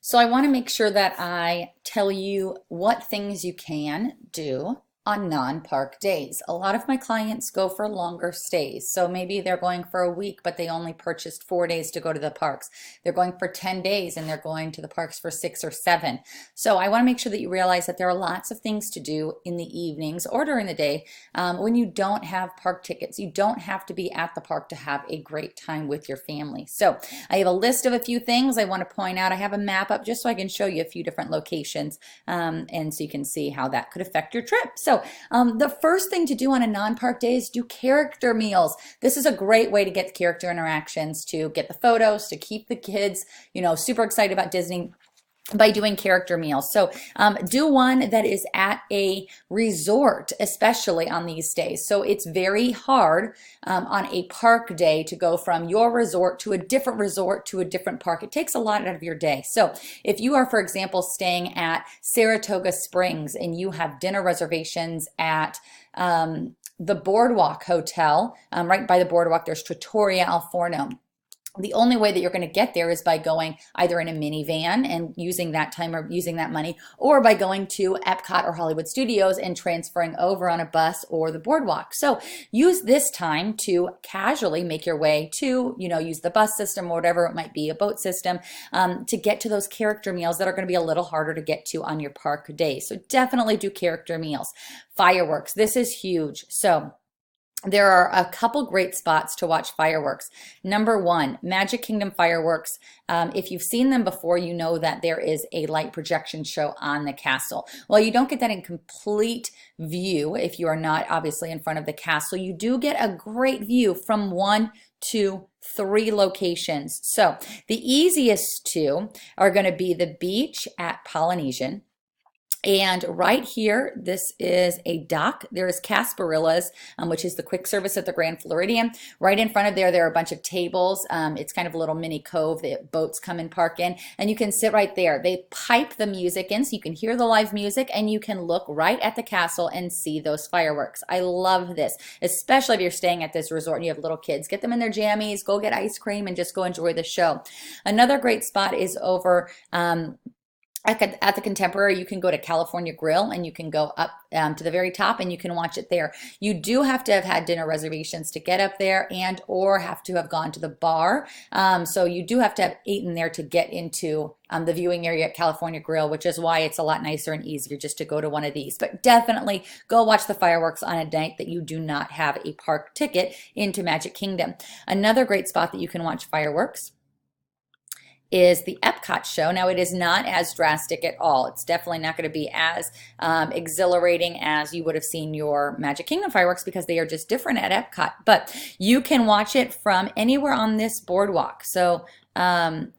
So I want to make sure that I tell you what things you can do on non-park days. A lot of my clients go for longer stays. So maybe they're going for a week, but they only purchased 4 days to go to the parks. They're going for 10 days and they're going to the parks for 6 or 7. So I want to make sure that you realize that there are lots of things to do in the evenings or during the day when you don't have park tickets. You don't have to be at the park to have a great time with your family. So I have a list of a few things I want to point out. I have a map up just so I can show you a few different locations and so you can see how that could affect your trip. So the first thing to do on a non-park day is do character meals. This is a great way to get the character interactions, to get the photos, to keep the kids, super excited about Disney by doing character meals. So do one that is at a resort, especially on these days. So it's very hard on a park day to go from your resort to a different park. It takes a lot out of your day. So if you are, for example, staying at Saratoga Springs and you have dinner reservations at the Boardwalk Hotel, right by the Boardwalk, there's Trattoria Al Forno. The only way that you're going to get there is by going either in a minivan and using that time or using that money, or by going to Epcot or Hollywood Studios and transferring over on a bus or the boardwalk. So use this time to casually make your way to, use the bus system or whatever it might be, a boat system, to get to those character meals that are going to be a little harder to get to on your park day. So definitely do character meals. Fireworks, this is huge. So there are a couple great spots to watch fireworks. Number one, Magic Kingdom fireworks. If you've seen them before, you know that there is a light projection show on the castle. Well, you don't get that in complete view if you are not obviously in front of the castle. You do get a great view from 1, 2, 3 locations. So the easiest two are going to be the beach at Polynesian. And right here, this is a dock. There is Casparilla's, which is the quick service at the Grand Floridian. Right in front of there are a bunch of tables. It's kind of a little mini cove that boats come and park in, and you can sit right there. They pipe the music in so you can hear the live music, and you can look right at the castle and see those fireworks. I love this, especially if you're staying at this resort and you have little kids. Get them in their jammies, go get ice cream, and just go enjoy the show. Another great spot is over at the Contemporary. You can go to California Grill and you can go up to the very top and you can watch it there. You do have to have had dinner reservations to get up there and or have to have gone to the bar. So you do have to have eaten there to get into the viewing area at California Grill, which is why it's a lot nicer and easier just to go to one of these. But definitely go watch the fireworks on a night that you do not have a park ticket into Magic Kingdom. Another great spot that you can watch fireworks is the Epcot show. Now, it is not as drastic at all. It's definitely not going to be as exhilarating as you would have seen your Magic Kingdom fireworks because they are just different at Epcot. But you can watch it from anywhere on this boardwalk. So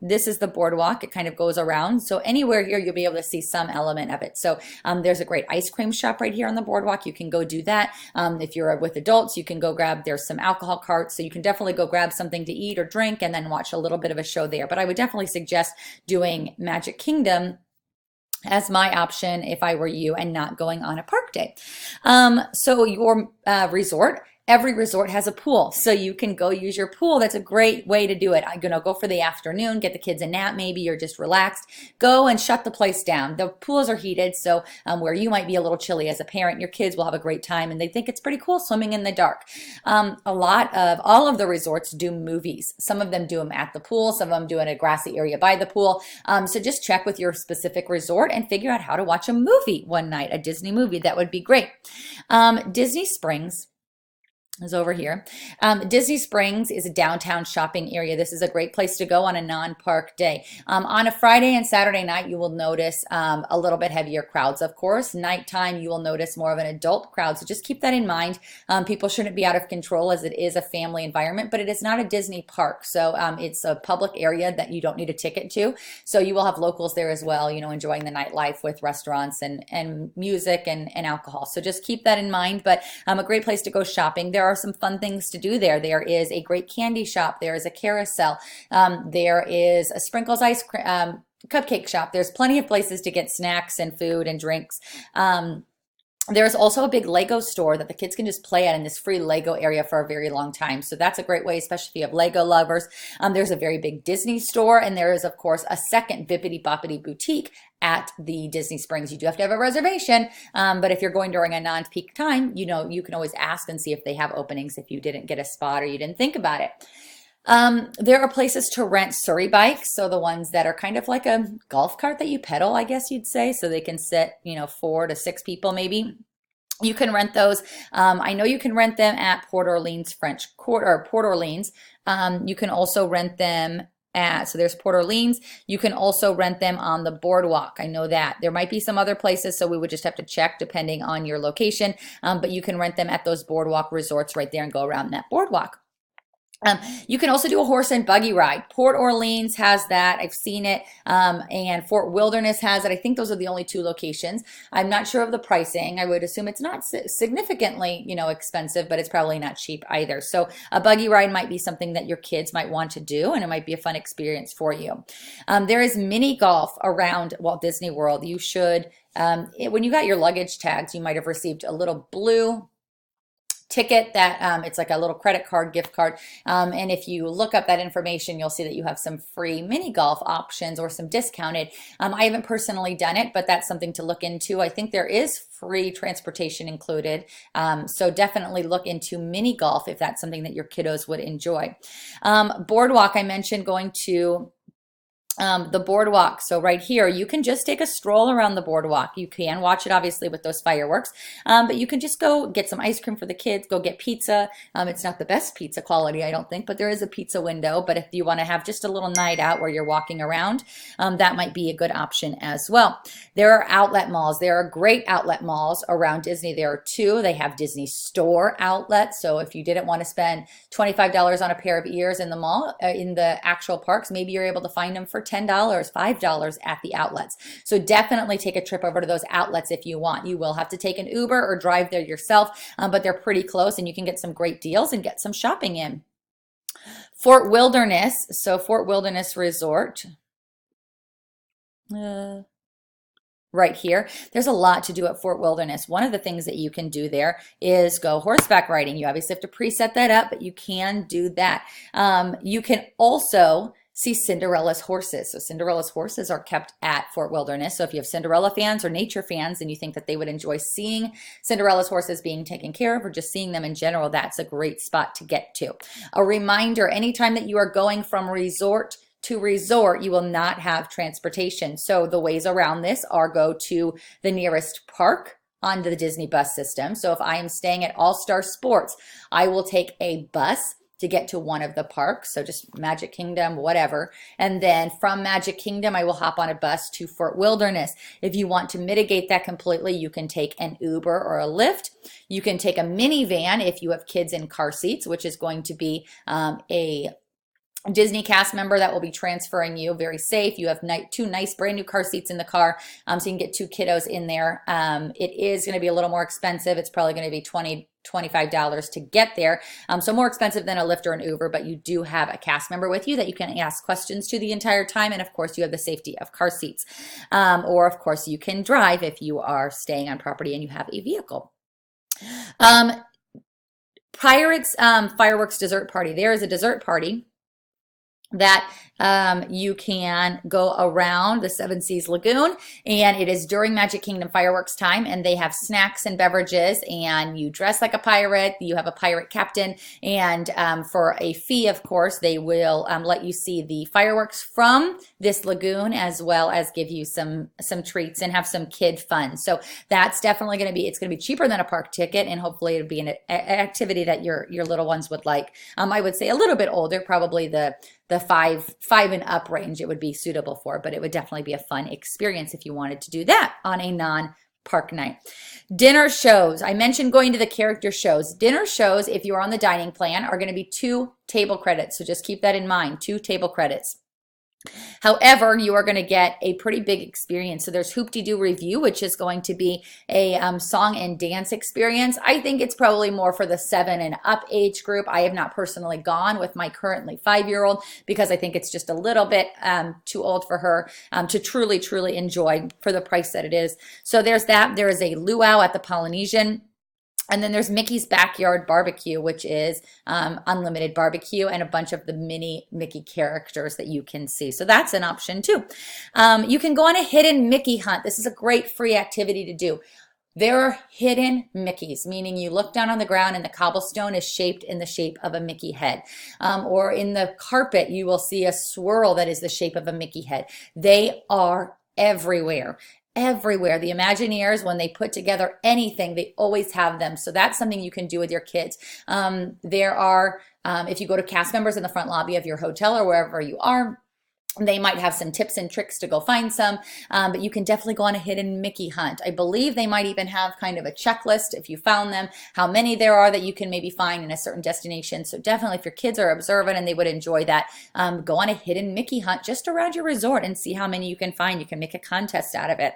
this is the boardwalk. It kind of goes around. So anywhere here, you'll be able to see some element of it. So there's a great ice cream shop right here on the boardwalk. You can go do that. If you're with adults, you can go there's some alcohol carts. So you can definitely go grab something to eat or drink and then watch a little bit of a show there. But I would definitely suggest doing Magic Kingdom as my option if I were you and not going on a park day. So your resort, every resort has a pool, so you can go use your pool. That's a great way to do it. I'm gonna go for the afternoon, get the kids a nap maybe, you're just relaxed. Go and shut the place down. The pools are heated, so where you might be a little chilly as a parent, your kids will have a great time and they think it's pretty cool swimming in the dark. All of the resorts do movies. Some of them do them at the pool, some of them do it in a grassy area by the pool. So just check with your specific resort and figure out how to watch a movie one night, a Disney movie. That would be great. Disney Springs is over here. Disney Springs is a downtown shopping area. This is a great place to go on a non-park day. On a Friday and Saturday night, you will notice a little bit heavier crowds, of course. Nighttime, you will notice more of an adult crowd. So just keep that in mind. People shouldn't be out of control as it is a family environment, but it is not a Disney park. So it's a public area that you don't need a ticket to. So you will have locals there as well, enjoying the nightlife with restaurants and music and alcohol. So just keep that in mind, but a great place to go shopping. There are some fun things to do there. There is a great candy shop. There is a carousel. There is a Sprinkles ice cream, cupcake shop. There's plenty of places to get snacks and food and drinks. There's also a big Lego store that the kids can just play at in this free Lego area for a very long time. So that's a great way, especially if you have Lego lovers. There's a very big Disney store, and there is, of course, a second Bippity Boppity boutique at the Disney Springs. You do have to have a reservation, but if you're going during a non-peak time, you can always ask and see if they have openings if you didn't get a spot or you didn't think about it. There are places to rent Surrey bikes, so the ones that are kind of like a golf cart that you pedal, I guess you'd say, so they can sit, 4 to 6 people maybe. You can rent those. I know you can rent them at Port Orleans French Quarter, or Port Orleans. You can also rent them so there's Port Orleans. You can also rent them on the boardwalk. I know that. There might be some other places, so we would just have to check depending on your location. But you can rent them at those boardwalk resorts right there and go around that boardwalk. You can also do a horse and buggy ride. Port Orleans has that. I've seen it. And Fort Wilderness has it. I think those are the only 2 locations. I'm not sure of the pricing. I would assume it's not significantly, expensive, but it's probably not cheap either. So a buggy ride might be something that your kids might want to do, and it might be a fun experience for you. There is mini golf around Walt Disney World. You should, when you got your luggage tags, you might have received a little blue ticket that it's like a little credit card, gift card. And if you look up that information, you'll see that you have some free mini golf options or some discounted. I haven't personally done it, but that's something to look into. I think there is free transportation included. So definitely look into mini golf if that's something that your kiddos would enjoy. Boardwalk, I mentioned going to the boardwalk. So right here, you can just take a stroll around the boardwalk. You can watch it obviously with those fireworks, but you can just go get some ice cream for the kids, go get pizza. It's not the best pizza quality, I don't think, but there is a pizza window. But if you want to have just a little night out where you're walking around, that might be a good option as well. There are outlet malls. There are great outlet malls around Disney. There are 2. They have Disney Store outlets. So if you didn't want to spend $25 on a pair of ears in the mall, in the actual parks, maybe you're able to find them for $10, $5 at the outlets. So definitely take a trip over to those outlets if you want. You will have to take an Uber or drive there yourself, but they're pretty close and you can get some great deals and get some shopping in. Fort Wilderness, so Fort Wilderness Resort. Right here. There's a lot to do at Fort Wilderness. One of the things that you can do there is go horseback riding. You obviously have to preset that up, but you can do that. You can also see Cinderella's horses. So Cinderella's horses are kept at Fort Wilderness. So if you have Cinderella fans or nature fans and you think that they would enjoy seeing Cinderella's horses being taken care of or just seeing them in general, that's a great spot to get to. A reminder, anytime that you are going from resort to resort, you will not have transportation. So the ways around this are go to the nearest park on the Disney bus system. So if I am staying at All Star Sports, I will take a bus to get to one of the parks, so just Magic Kingdom, whatever. And then from Magic Kingdom, I will hop on a bus to Fort Wilderness. If you want to mitigate that completely, you can take an Uber or a Lyft. You can take a minivan if you have kids in car seats, which is going to be a Disney cast member that will be transferring you. Very safe. You have 2 nice brand new car seats in the car, so you can get 2 kiddos in there. It is going to be a little more expensive. It's probably going to be $25 to get there. So more expensive than a Lyft or an Uber, but you do have a cast member with you that you can ask questions to the entire time. And of course you have the safety of car seats. Or of course you can drive if you are staying on property and you have a vehicle. Pirates Fireworks Dessert Party. There is a dessert party that you can go around the Seven Seas Lagoon, and it is during Magic Kingdom fireworks time, and they have snacks and beverages, and you dress like a pirate. You have a pirate captain, and for a fee, of course, they will let you see the fireworks from this lagoon, as well as give you some treats and have some kid fun. So that's definitely going to be, it's going to be cheaper than a park ticket, and hopefully it'll be an activity that your little ones would like. I would say a little bit older, probably the 5 and up range it would be suitable for, but it would definitely be a fun experience if you wanted to do that on a non-park night. Dinner shows. I mentioned going to the character shows. Dinner shows, if you're on the dining plan, are going to be 2 table credits. So just keep that in mind, 2 table credits. However, you are going to get a pretty big experience. So there's Hoop-Dee-Doo Review, which is going to be a song and dance experience. I think it's probably more for the 7 and up age group. I have not personally gone with my currently 5-year-old because I think it's just a little bit too old for her to truly, truly enjoy for the price that it is. So there's that. There is a luau at the Polynesian. And then there's Mickey's Backyard Barbecue, which is unlimited barbecue and a bunch of the mini Mickey characters that you can see. So that's an option too. You can go on a hidden Mickey hunt. This is a great free activity to do. There are hidden Mickeys, meaning you look down on the ground and the cobblestone is shaped in the shape of a Mickey head. Or in the carpet, you will see a swirl that is the shape of a Mickey head. They are everywhere. Everywhere. The Imagineers, when they put together anything, they always have them. So that's something you can do with your kids. There are, if you go to cast members in the front lobby of your hotel or wherever you are, they might have some tips and tricks to go find some, but you can definitely go on a hidden Mickey hunt. I believe they might even have kind of a checklist if you found them, how many there are that you can maybe find in a certain destination. So definitely if your kids are observant and they would enjoy that, go on a hidden Mickey hunt just around your resort and see how many you can find. You can make a contest out of it.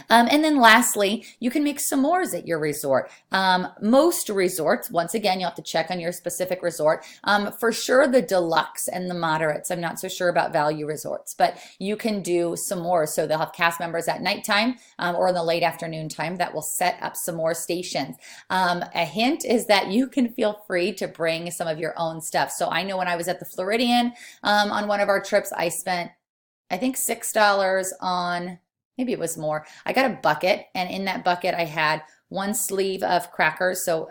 And then lastly, you can make s'mores at your resort. Most resorts, once again, you'll have to check on your specific resort. For sure, the deluxe and the moderates. I'm not so sure about value resorts, but you can do s'mores. So they'll have cast members at nighttime or in the late afternoon time that will set up s'more stations. A hint is that you can feel free to bring some of your own stuff. So I know when I was at the Floridian on one of our trips, I spent, I think, $6 on, maybe it was more. I got a bucket, and in that bucket I had one sleeve of crackers. So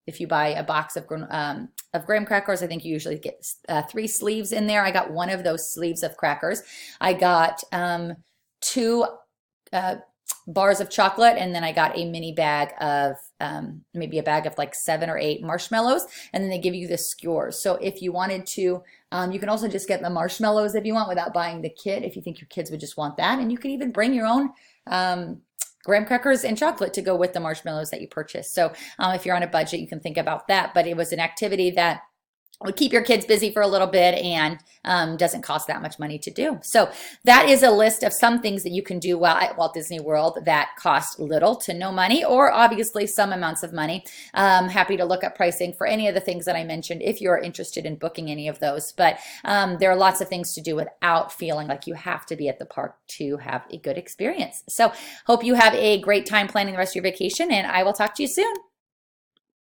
if you buy a box of graham crackers, I think you usually get 3 sleeves in there. I got one of those sleeves of crackers. I got 2 bars of chocolate, and then I got a mini bag of maybe a bag of like 7 or 8 marshmallows, and then they give you the skewers. So if you wanted to, you can also just get the marshmallows if you want without buying the kit, if you think your kids would just want that. And you can even bring your own graham crackers and chocolate to go with the marshmallows that you purchase. So if you're on a budget, you can think about that. But it was an activity that would keep your kids busy for a little bit and doesn't cost that much money to do. So that is a list of some things that you can do while at Walt Disney World that cost little to no money, or obviously some amounts of money. Happy to look up pricing for any of the things that I mentioned if you're interested in booking any of those. But there are lots of things to do without feeling like you have to be at the park to have a good experience. So hope you have a great time planning the rest of your vacation, and I will talk to you soon.